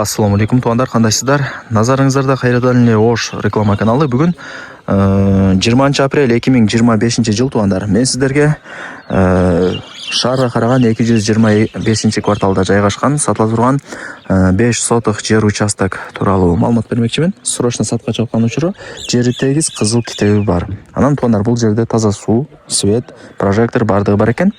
Ассаламу алейкум туугандар, кандайсыздар? Назарыңыздарда кайрадан эле Ош реклама каналы. Бүгүн 20 апрель 2025 жыл туугандар. Мен сиздерге шаарга караган 225 кварталда жайгашкан сатыла турган 5 соток жер участок тууралуу маалымат бермекчимин. Срочно сатка чыккан учуру жери тегиз, кызыл китеби бар. Анан туугандар, бул жерде таза суу, свет, прожектор бардыгы бар экен.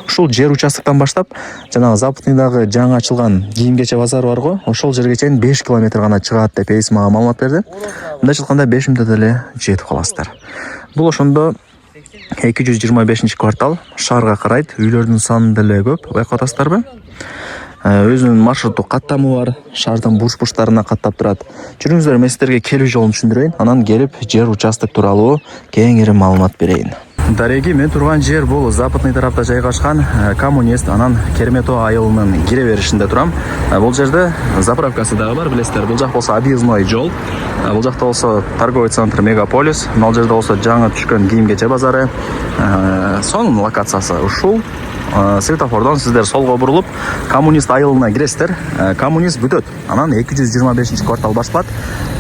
Ушул жер участоктон баштап жанагы Западныйдагы жаңы ачылган кийим кече базары бар го, ошол жерге чейин 5 километр гана чыгат деп эйс мага маалымат берди. Мындайча айтканда 5 мүнөттө эле жетип каласыздар. Бул ошондо 225 квартал, шаарга карайт, үйлөрдүн саны деле көп, байкап атасыздарбы? Өзүнүн маршруттук каттамы бар, шаардын бурч-бурчтарына каттап турат. Жүрүңүздөр, мен сиздерге келүү жолун түшүндүрөйүн, анан келип жер участок тууралуу кеңири маалымат берейин. Дареги, мен турган жер бул Западный тарапта жайгашкан Коммунист, анан Керметоо айылынын кире беришинде турам. Бул жерде заправкасы дагы бар, билесиздер. Бул жак болсо объездной жол. Бул жакта болсо торговый центр Мегаполис. Бул жерде болсо жаңы түшкөн кийим кече базары. Сонун локациясы ушул. Светофордон сиздер солго бурулуп Коммунист айылына киресиздер. Коммунист бүтөт. Анан 225 квартал башталат.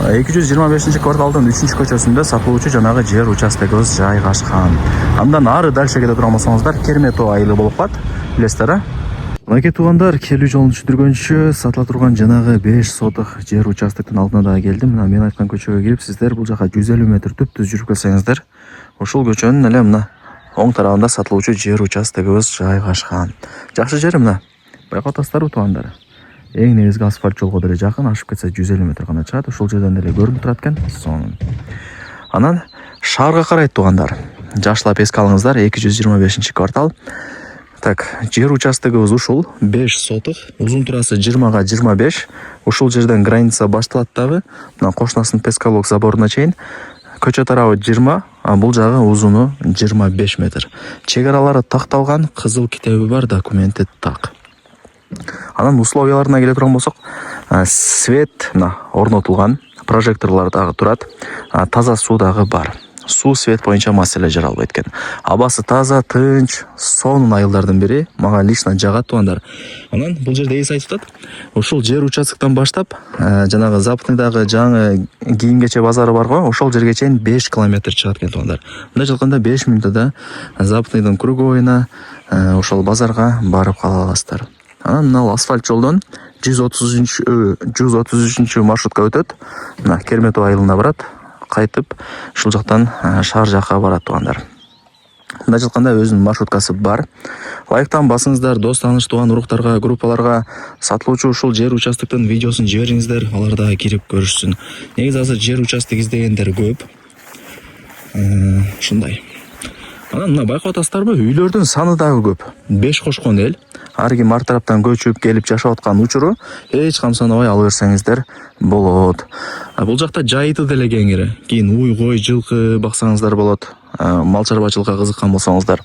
225 кварталдын 3-көчөсүндө сатылуучу жанагы жер участогубуз жайгашкан. Андан ары дальше кете турган болсоңуздар Керметоо айылы болуп калат. Билесиздер, а? Мынакей туугандар, келүү жолун түшүндүргөнчү сатыла турган жанагы 5 соток жер участоктун алдына да келдим. Мына мен айткан көчөгө кирип, сиздер бул жака 150 метр түп-түз жүрүп келсеңиздер, ушул көчөнүн эле мына оң тарабында сатылуучу жер участогубуз жайгашкан. Жакшы жер мына. Байкап атасыздарбы туугандар? Эң негизги асфальт жолго деле жакын, ашып кетсе 150 метр гана чыгат. Ушул жерден деле көрүнүп турат экен. Сонун. Анан шаарга карайт туугандар. Жакшылап эске алыңыздар, 225 квартал. Так, жер участогубуз ушул 5 соток, узун турасы 20га 25. Ушул жерден граница башталат дагы. Мына кошунасынын Пескалок заборуна чейин. Көчө тарабы 20, а бул жагы узуну 25 метр. Чек аралары такталган, кызыл китеби бар, документи так. Анан условияларына келе турган болсок, свет мына орнотулган, прожекторлор дагы турат, таза суу дагы бар. Суу, свет боюнча маселе жаралбайт экен. Абасы таза, тынч, сонун айылдардын бири. Мага лично жагат туугандар. Анан бул жерде эс айтып атат. Ушул жер участоктон баштап, жанагы Западныйдагы жаңы кийим кече базары бар го, ошол жерге чейин 5 километр чыгат экен туугандар. Мындайча айтканда 5 мүнөттө Западныйдын круговойуна, ошол базарга барып кала аласыздар. Анан мына асфальт жолдон 133 маршрутка өтөт. Мына Керметоо айылына барат. Кайтып, ушул жактан шаар жакка барат туугандар. Мындайча айтканда өзүнүн маршруткасы бар. Лайктан басыңыздар, дос, тааныш, тууган уруктарга, группаларга сатылуучу ушул жер участоктун видеосун жибериңиздер, алар да кирип көрүшсүн. Негизи азыр жер участок издегендер көп. Ушундай. Анан мына байкап атасыздарбы, үйлөрдүн саны дагы көп. 5 кошкон эл, ар ким ар тараптан көчүп келип жашап аткан учуру эч кам санабай ала берсеңиздер болот. Бул жакта жайыты деле кеңири. Кийин уй, кой, жылкы баксаңыздар болот. Мал чарбачылыкка кызыккан болсоңуздар.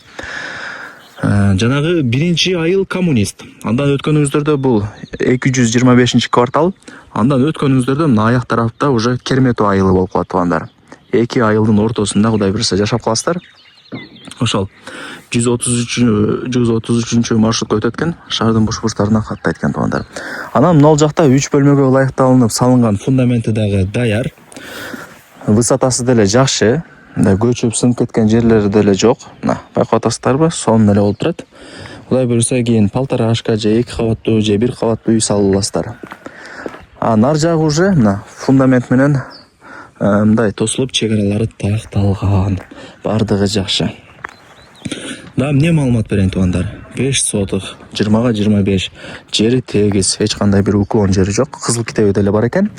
Жанагы биринчи айыл Коммунист. Андан өткөнүңүздөрдө бул 225 квартал. Андан өткөнүңүздөрдө мына аяк тарапта уже Керметоо айылы болуп калат туугандар. Эки айылдын ортосунда Кудай буйрса жашап каласыздар. Ошол 133 маршрутка өтөт экен, шаардын буш-буштарына каттайт экен туугандар. Анан мына жакта 3 бөлмөгө ылайыкталынып салынган фундаменти дагы даяр. Высотасы деле жакшы, көчүп сынып кеткен жерлери деле жок. Мына байкап атасыздарбы, сонун эле болуп турат. Кудай буйрса кийин полторашка же 2 кабаттуу же 1 кабаттуу үй салып аласыздар. Нар жагы уже мына фундамент менен мындай тосулуп, чек аралары такталган. Бардыгы жакшы. Да, эмне маалымат берейин туугандар? 5 соток, 20га 25, жери тегиз, эч кандай бир уклон жери жок, кызыл китеби деле бар экен.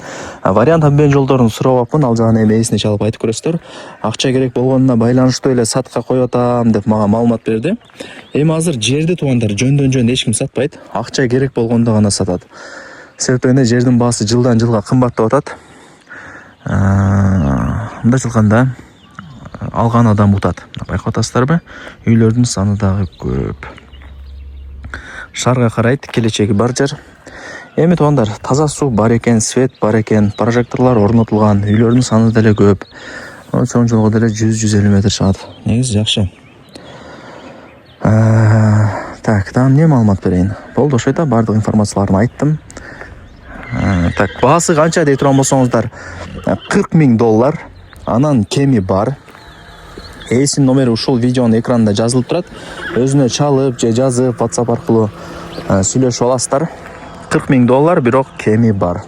Вариант обмен жолдорун сурабапмын, ал жагын эми эсине чалып айтып көрөсүздөр. Акча керек болгонуна байланыштуу эле сатка коюп атам деп мага маалымат берди. Эми азыр жерди туугандар жөндөн эч ким сатпайт, акча керек болгондо гана сатат. Себеби жердин баасы жылдан жылга кымбаттап атат. Мындайча айтканда алган адам утат. Байкап атасыздарбы? Үйлөрдүн саны дагы көп. Шаарга карайт, келечеги бар жер. Эми туугандар, таза суу бар экен, свет бар экен, прожекторлор орнотулган, үйлөрдүн саны деле көп. Чоң жолго деле 100-150 метр чыгат. Негизи жакшы. Так, дагы эмне маалымат берейин? Болду, ошойда бардык информацияларын айттым. Так, баасы канча дей турган болсоңуздар, $40,000. Анан кеми бар. Ээсинин номери ушул видеонун экранында жазылып турат. Өзүнө чалып же жазып WhatsApp аркылуу сүйлөшүп аласыздар. $40,000, бирок кеми бар.